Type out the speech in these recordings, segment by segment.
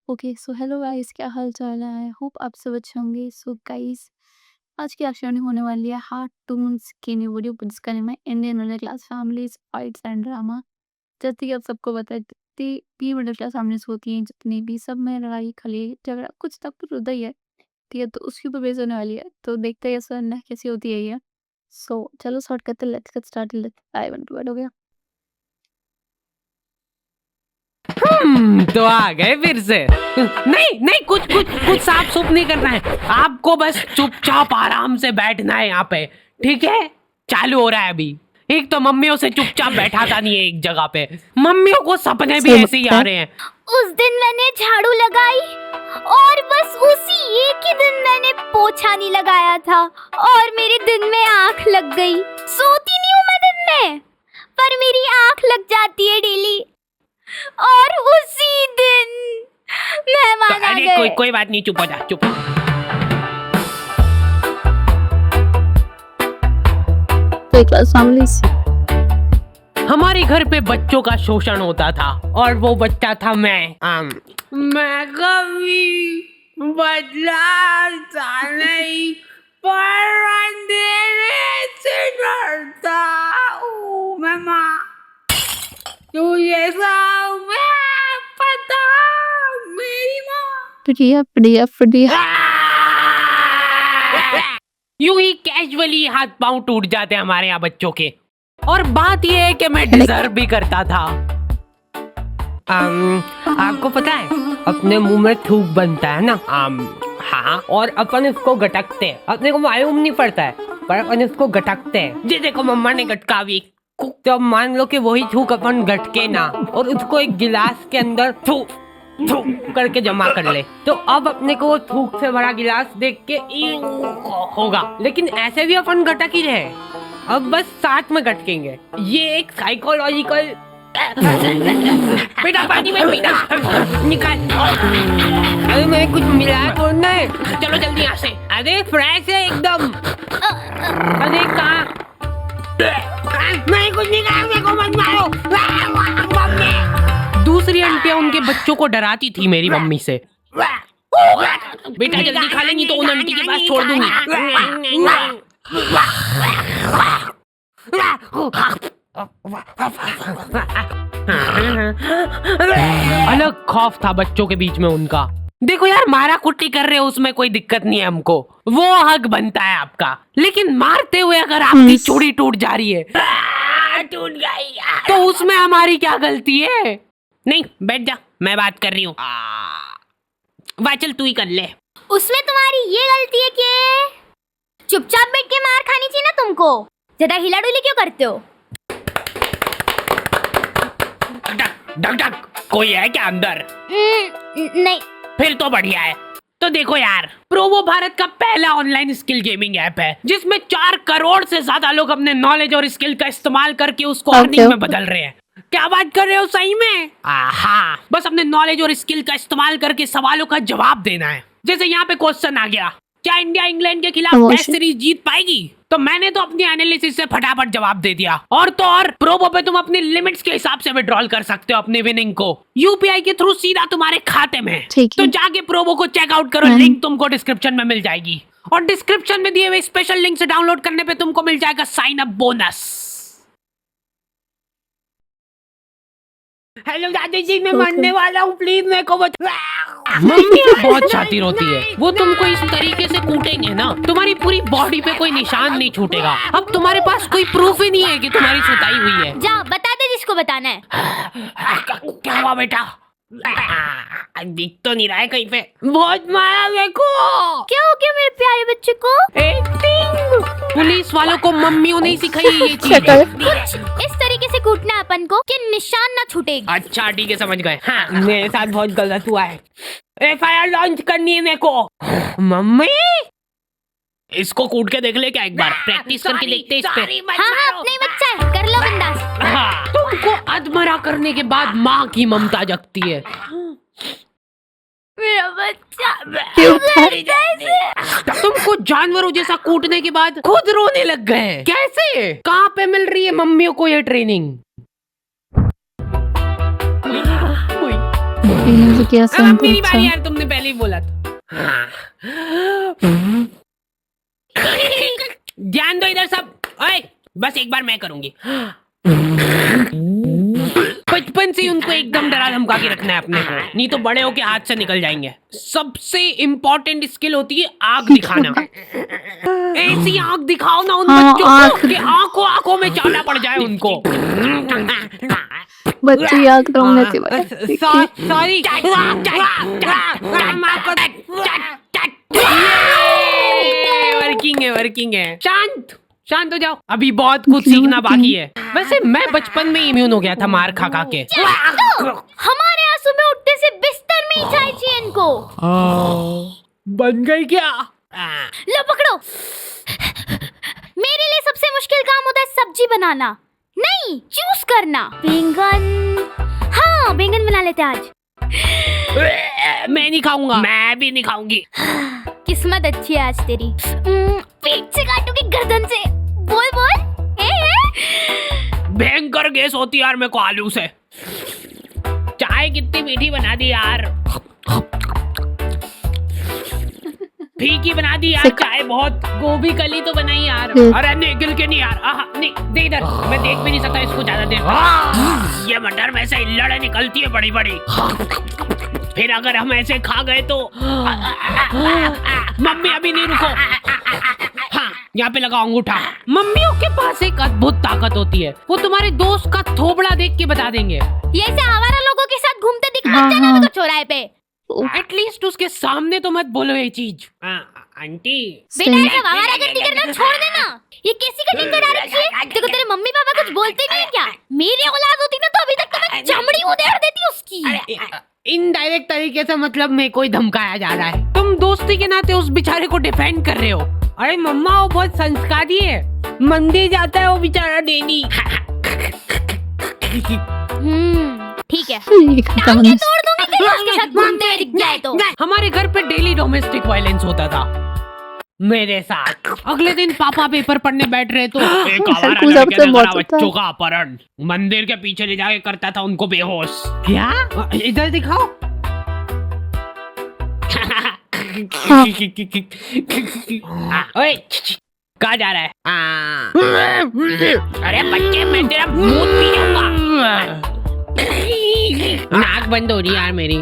Okay so hello guys, क्या हाल चाल है? आई होप आप सब अच्छे होंगे। सो गाइस, आज की एक्शन होने वाली है कार्टून्स की न्यू वीडियो जिसका नेम है Indian middle class families fights and drama. जैसे कि आप सबको पता है, जितनी भी मिडिल क्लास फैमिलीज होती हैं, जितनी भी, सब में लड़ाई खली झगड़ा कुछ तक तो होता ही है। ठीक है, तो उसके ऊपर बेस होने वाली है। तो देखते हैं ऐसा ना कैसी होती है ये। सो चलो शॉर्ट करते, let's get started. I want to हो गया। तो आ गए फिर से। नहीं नहीं, कुछ कुछ कुछ साफ सुफ नहीं करना है आपको, बस चुपचाप आराम से बैठना है यहाँ पे। ठीक है, चालू हो रहा है अभी। एक तो मम्मियों से चुपचाप बैठाता नहीं है एक जगह पे। मम्मियों को सपने भी ऐसे ही आ रहे हैं। उस दिन मैंने झाड़ू लगाई और बस उसी एक ही दिन मैंने पोछा नहीं लगाया था और मेरे दिन में आंख लग गई। सोती नहीं हूँ मैं दिन में, पर मेरी आंख लग जाती है डेली। और उसी दिन मेहमान आ गए। कोई बात नहीं, चुप हो जा, चुप। क्लास फैमिलीज हमारे घर पे बच्चों का शोषण होता था और वो बच्चा था मैं कभी बदलाता नहीं, पर अंधेरे से डरता हूँ। मम्मा तुझे सब पता, मेरी माँ प्रिया यूं ही कैजुअली हाथ पांव टूट जाते हैं हमारे यहाँ बच्चों के। और बात यह है कि मैं डिजर्व भी करता था। आपको पता है, अपने मुंह में थूक बनता है ना। हाँ, और अपन इसको गटकते हैं। अपने को मालूम नहीं पड़ता है, पर अपन इसको गटकते हैं। जी देखो, मम्मा ने गटकावी। तो मान लो कि वही थूक अपन गटके ना और उसको एक गिलास के अंदर थूक करके जमा कर ले, तो अब अपने को वो थूक से भरा गिलास देख के होगा। लेकिन ऐसे भी अपन गटक ही रहे, अब बस साथ में गटकेंगे। ये एक साइकोलॉजिकल। बेटा पानी में पीना निकाल। अरे मैं कुछ मिलाया तो नहीं। चलो जल्दी यहाँ से। अरे फ्रेश है एकदम। अरे कहाँ? मैं कुछ नहीं कहा, मेरे को मत मारो। दूसरी आंटियां उनके बच्चों को डराती थी मेरी मम्मी से। बेटा जल्दी खा ले, नहीं तो उन आंटी के पास छोड़ दूंगी। अलग खौफ था बच्चों के बीच में उनका। देखो यार, मारा कुट्टी कर रहे हो उसमें कोई दिक्कत नहीं है हमको, वो हक बनता है आपका। लेकिन मारते हुए अगर आपकी चूड़ी टूट जा रही है, टूट गई, तो उसमें हमारी क्या गलती है? नहीं, बैठ जा, मैं बात कर रही हूँ। वाह, चल तू ही कर ले। उसमें तुम्हारी ये गलती है कि चुपचाप बैठ के मार खानी चाहिए ना तुमको। ज्यादा हिला डुली क्यों करते हो? डक डक, कोई है क्या अंदर? नहीं। फिर तो बढ़िया है। तो देखो यार, प्रोवो भारत का पहला ऑनलाइन स्किल गेमिंग ऐप है जिसमें 4 करोड़ से ज्यादा लोग अपने नॉलेज और स्किल का इस्तेमाल करके उसको अर्निंग में बदल रहे हैं। क्या बात कर रहे हो, सही में? हाँ, बस अपने नॉलेज और स्किल का इस्तेमाल करके सवालों का जवाब देना है। जैसे यहाँ पे क्वेश्चन आ गया, क्या इंडिया इंग्लैंड के खिलाफ टेस्ट सीरीज जीत पाएगी? तो मैंने तो अपनी एनालिसिस से फटाफट जवाब दे दिया। और तो और, प्रोबो पे तुम अपनी लिमिट्स के हिसाब से विड्रॉल कर सकते हो अपनी विनिंग को यूपीआई के थ्रू सीधा तुम्हारे खाते में। तो जाके प्रोबो को चेकआउट करो, लिंक तुमको डिस्क्रिप्शन में मिल जाएगी। और डिस्क्रिप्शन में दिए हुए स्पेशल लिंक से डाउनलोड करने पे तुमको मिल जाएगा साइन अप बोनस। हेलो दादी जी, मैं मरने वाला हूँ, प्लीज मेरे को बचा। मम्मी बहुत शातिर होती है, वो तुमको इस तरीके से कूटेंगे ना, तुम्हारी पूरी बॉडी पे कोई निशान नहीं छूटेगा। अब तुम्हारे पास कोई प्रूफ ही नहीं है कि तुम्हारी सुताई हुई है। जा बता दे जिसको बताना है। क्या हुआ बेटा? दिख तो नहीं रहा है कहीं पे। बहुत मारा मेरे को। क्या हो गया मेरे प्यारे बच्चे को? एक्टिंग। पुलिस वालों को मम्मियों ने सिखाई ये चीज। कुछ इस तरीके से कूटना अपन को कि निशान ना छूटेगा। अच्छा ठीक है, समझ गए। हाँ, मेरे साथ बहुत गलत हुआ है। एफआईआर लॉन्च करनी है मेरे को। मम्मी, इसको कूट के देख ले क्या एक बार? प्रैक्टिस करके देखते हैं इस पे। हाँ, अपने बच्चा है, कर लो बिंदास। हाँ, तुमको अधमरा करने के बाद माँ की ममता जगती है। मेरा बच्चा तुमको जानवरों जैसा कूटने के बाद खुद रोने लग गए। कैसे? कहाँ पे मिल रही है मम्मियों को ये ट्रेनिंग? फीलिंग्स क्या अब सुन मेरी अच्छा बारी यार, तुमने पहले ही बोला था। ध्यान दो इधर सब। ओए, बस एक बार मैं करूंगी। बचपन से ही उनको एकदम डरा धमका के रखना है अपने को, नहीं तो बड़े होके हाथ से निकल जाएंगे। सबसे इम्पोर्टेंट स्किल होती है आग दिखाना। ऐसी आग दिखाओ ना उन हाँ, बच्चों आँख। को कि आंखों आंखों में चाटा पड़ जाए उनको। बच्चे आग रोने से बचा सॉरी। वर्किंग है। शांत शांत हो जाओ, अभी बहुत कुछ सीखना बाकी है। वैसे मैं बचपन में इम्यून हो गया था मार खा खा के। हमारे यहाँ सुबह उठने से बिस्तर में ही चाय चाहिए इनको। बन गई क्या? लो पकड़ो। मेरे लिए सबसे मुश्किल काम होता है सब्जी बनाना, नहीं चूज करना। बैंगन, हाँ बैंगन बना लेते हैं आज। मैं नहीं खाऊंगा। मैं भी नहीं खाऊंगी। किस्मत अच्छी है आज तेरी। पेट से काटूंगी गर्दन से। बोल बोल। भयंकर गैस होती यार मेरे को आलू से। चाय कितनी मीठी बना दी यार, फीकी बना दी यार चाय बहुत। गोभी कली तो बनाई यार। अरे नहीं, गिल के नहीं यार। नहीं दे इधर, मैं देख भी नहीं सकता इसको ज्यादा देर। ये मटर में से लड़े निकलती है बड़ी बड़ी, फिर अगर हम ऐसे खा गए तो। मम्मी अभी नहीं, रुको। हाँ, यहाँ पे लगा अंगूठा। मम्मियों के पास एक अद्भुत ताकत होती है, वो तुम्हारे दोस्त का थोबड़ा देख के बता देंगे। ये ऐसे आवारा लोगों के साथ घूमते दिख मत जाना मेरे को चौराहे पे। एटलीस्ट उसके सामने तो मत बोलो ये चीज। आंटी बेटा ऐसा आवारागर्दी करना छोड़ देना। ये कैसी कटिंग करा रखी है? देखो तेरे मम्मी पापा कुछ बोलते नहीं है क्या? मेरी औलाद होती ना तो अभी तक तो मैं चमड़ी उधेड़ देती उसकी। इनडायरेक्ट तरीके से मतलब मेरे को ही धमकाया जा रहा है। तुम दोस्ती के नाते उस बेचारे को डिफेंड कर रहे हो। अरे मम्मा वो बहुत संस्कारी है, मंदिर जाता है वो बेचारा डेली। ठीक है, टांगे तोड़ दूंगी तेरी उसके साथ घूमते हुए दिख जाए तो। हमारे घर पे डेली डोमेस्टिक वायलेंस होता था मेरे साथ। अगले दिन पापा पेपर पढ़ने बैठ रहे तो एक आवारा लड़के ने करा बच्चों का अपहरण, मंदिर के पीछे ले जाके करता था उनको बेहोश। क्या? इधर दिखाओ। ओए कहाँ जा रहा है? अरे बच्चे मैं तेरा मूत पी जाऊंगा। नाक बंद हो रही यार मेरी।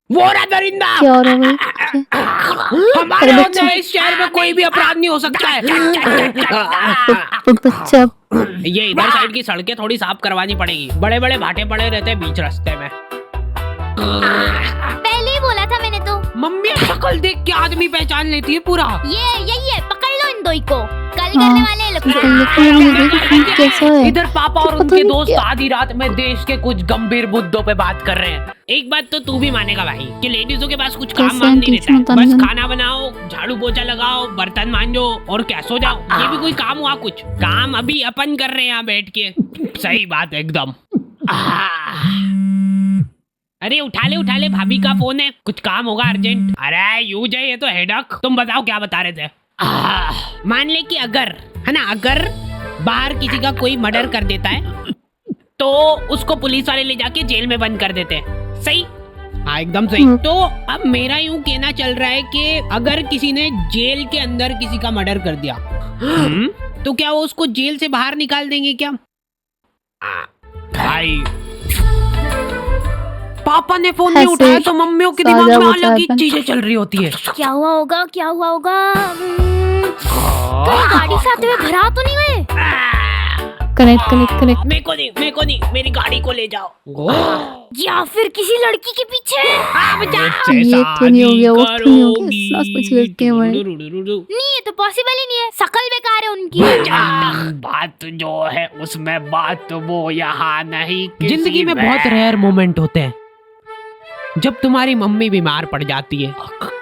वो रहा दरिंदा। क्या हो रहा है? हमारे होते इस शहर में कोई भी अपराध नहीं हो सकता है। बच्चा ये इधर साइड की सड़कें थोड़ी साफ करवानी पड़ेगी, बड़े बड़े भाटे पड़े रहते हैं बीच रास्ते में। पहले ही बोला था मैंने तो। मम्मी शक्ल देख के आदमी पहचान लेती है पूरा। ये यही है, पकड़ लो इन दोई को, कल करने वाले हैं लोग। कैसा है? इधर पापा और पता उनके नहीं दोस्त क्या? आधी रात में देश के कुछ गंभीर मुद्दों पे बात कर रहे हैं। एक बात तो तू भी मानेगा भाई कि लेडीजों के पास कुछ काम कैसे वाम नहीं रहता है। टीचर बस बताने खाना बनाओ, झाड़ू पोछा लगाओ, बर्तन मांजो और क्या सो जाओ। ये भी कोई काम हुआ? कुछ काम अभी अपन कर रहे हैं यहाँ बैठ के। सही बात है एकदम। अरे उठा ले भाभी का फोन है, कुछ काम होगा अर्जेंट। अरे यूं जाए ये तो हेडक। तुम बताओ क्या बता रहे थे? मान ले कि अगर है ना, अगर बाहर किसी का कोई मर्डर कर देता है तो उसको पुलिस वाले ले जाके जेल में बंद कर देते हैं। सही? हाँ एकदम सही। तो अब मेरा यूं कहना चल रहा है कि अगर किसी ने जेल के अंदर किसी का मर्डर कर दिया तो क्या वो उसको जेल से बाहर निकाल देंगे क्या? भाई पापा ने फोन नहीं उठाया तो मम्मियों के दिमाग में अलग ही चीजें चल रही होती है। क्या हुआ होगा? कहीं गाड़ी से आते हुए भरा तो नहीं गए? कनेक्ट मेरे को नहीं, मेरी गाड़ी को ले जाओ। या फिर किसी लड़की के पीछे? ये तो नहीं हो गया, वो तो नहीं हो गया। सास कुछ लड़के हैं नहीं, ये तो पॉसिबल ही नहीं है, शकल बेकार है उनकी। बात जो है उसमें बात वो यहाँ नहीं। जिंदगी में बहुत रेयर मोमेंट होते हैं जब तुम्हारी मम्मी बीमार पड़ जाती है।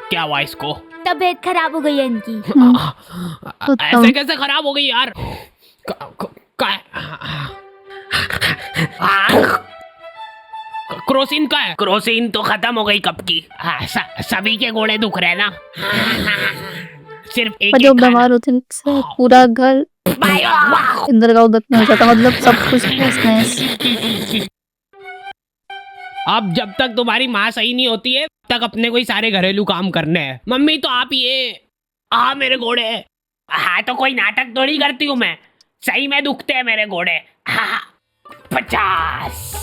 क्या हुआ इसको? तबीयत खराब हो गई है इनकी। ऐसे कैसे खराब हो गई यार? क्रोसिन का है? क्रोसिन तो खत्म हो गई कब की। हाँ, सभी के घोड़े दुख रहे हैं ना। सिर्फ एक पर एक जो खाना। बीमार होते हैं उससे पूरा घर इधर का उधर नहीं हो जाता, मतलब सब कुछ नैस। अब जब तक तुम्हारी माँ सही नहीं होती है तक अपने कोई सारे घरेलू काम करने हैं। मम्मी तो आप ये मेरे घोड़े। हाँ तो कोई नाटक थोड़ी करती हूँ मैं, सही में दुखते हैं मेरे घोड़े। हाँ 50।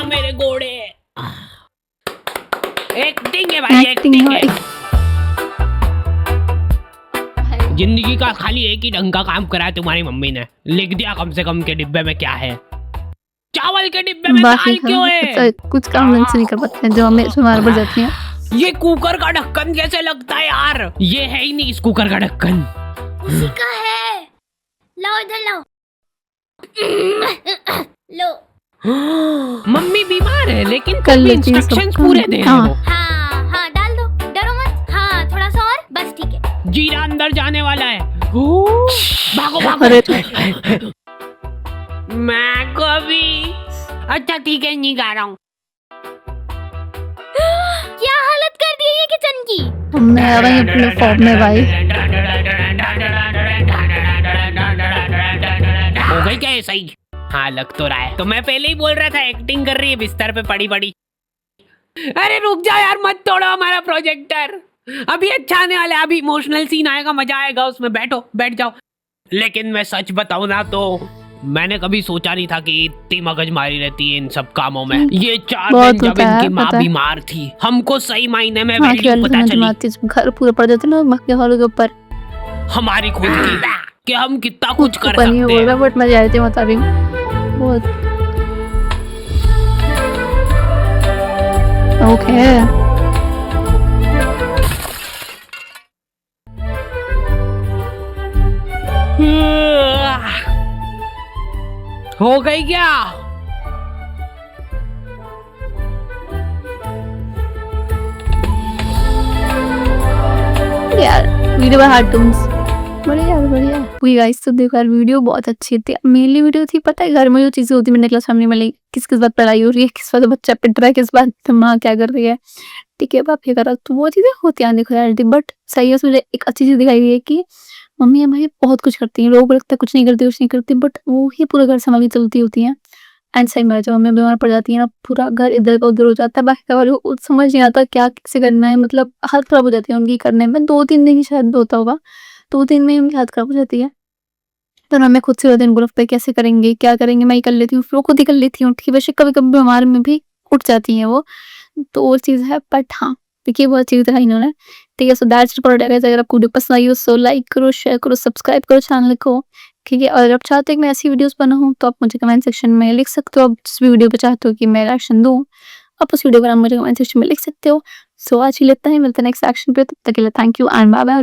मेरे घोड़े। एक्टिंग है भाई, एक्टिंग है। जिंदगी का खाली एक ही ढंग का काम करा है तुम्हारी मम्मी ने, लिख दिया कम से कम के डिब्बे में क्या है। चावल के डिब्बे में बाकी दाल क्यों है? अच्छा, कुछ काम ढंग से नहीं कर पाते हैं जो हमें बीमार पड़ जाती हैं। ये कुकर का ढक्कन कैसे लगता है यार? ये है ही नहीं इस कुकर का ढक्कन। उसी का है, लाओ इधर लाओ। लो। मम्मी बीमार है लेकिन कर फिर भी लेती है सब इंस्ट्रक्शंस काम। पूरे दे रहे हैं हाँ। वो। हाँ हाँ डाल दो, डरो मत। हाँ थोड़ा सा और, बस ठीक है। जीरा अंदर जाने वाला है। भागो भागो। अरे मैं कभी। अच्छा ठीक है, नहीं गा रहा हूँ। क्या हालत कर दी है ये किचन की। हमने आ रहे हैं अपने फॉर्म में भाई। हो गई क्या ये सही? हाँ लग तो रहा है। तो मैं पहले ही बोल रहा था एक्टिंग कर रही है बिस्तर पे पड़ी पड़ी। अरे रुक जाओ यार, मत तोड़ो हमारा प्रोजेक्टर। अभी अच्छा आने वाला है, अभी इमोशनल सीन आएगा, मजा आएगा उसमें। बैठो, बैठ जाओ। लेकिन मैं सच बताऊं ना तो मैंने कभी सोचा नहीं था कि इतनी मगजमारी रहती है इन सब कामों में। ये 4 बहुत दिन जब होता है, इनकी माँ पता है। बीमार थी, हमको सही मायने में हाँ वैल्यू पता चली। घर पूरा पड़ जाते ना मक्के वालों के ऊपर। हमारी खुद की कि हम कितना कुछ कर ऊपर नहीं सकते बोल हैं। रहा बट मैं जा रही थी, बता रही हूँ बहुत। ओके हो गई क्या? यार वीडियो बाय हार्टून्स बढ़िया यार, बढ़िया। वही गाइस, तो देखो यार वीडियो बहुत अच्छी थी। मेनली वीडियो थी, पता है घर में जो चीजें होती है मिडिल क्लास फैमिली में, लाइक किस बात पढ़ाई हो रही है, किस बात बच्चा पिट रहा है, किस बात माँ क्या कर रही है, ठीक है बाप ये कर रहा, तो वो चीजें होती हैं देखो यार। बट सही है, उसमें एक अच्छी चीज दिखाई गई है कि मम्मी हमारी बहुत कुछ करती हैं। लोगों को लगता है कुछ नहीं करती, बट वो ही पूरा घर संभाल के चलती होती हैं। एंड सही में जब मम्मी बीमार पड़ जाती है ना, पूरा घर इधर का उधर हो जाता है। बाकी वालों को समझ नहीं आता क्या कैसे करना है, मतलब हालत खराब हो जाती है उनकी करने में। 2-3 दिन ही शायद होता होगा, 2-3 में उनकी हालत खराब हो जाती है। तो ना मैं खुद से दिन बोला पे कैसे करेंगे, क्या करेंगे, मैं ही कर लेती हूँ, फिर वो खुद ही कर लेती हूँ। ठीक है वैसे कभी कभी बीमार में भी उठ जाती हैं वो, तो वो चीज़ है। बट हाँ देखिए बहुत चीज़ दिखाई इन्होंने, ठीक है। So that's it for today guys. अगर आपको वीडियो पसंद आई हो सो लाइक करो, शेयर करो, सब्सक्राइब करो चैनल को, ठीक है। और आप चाहते हो कि मैं ऐसी वीडियोस बनाऊँ तो आप मुझे कमेंट सेक्शन में लिख सकते हो। आप जिस भी वीडियो पे चाहते हो कि मैं रिएक्शन दूँ, आप उस वीडियो का नाम मुझे कमेंट सेक्शन में लिख सकते हो। सो आज ही लेते हैं, मिलते हैं नेक्स्ट एक्शन पे। तब तक के लिए thank you and bye bye.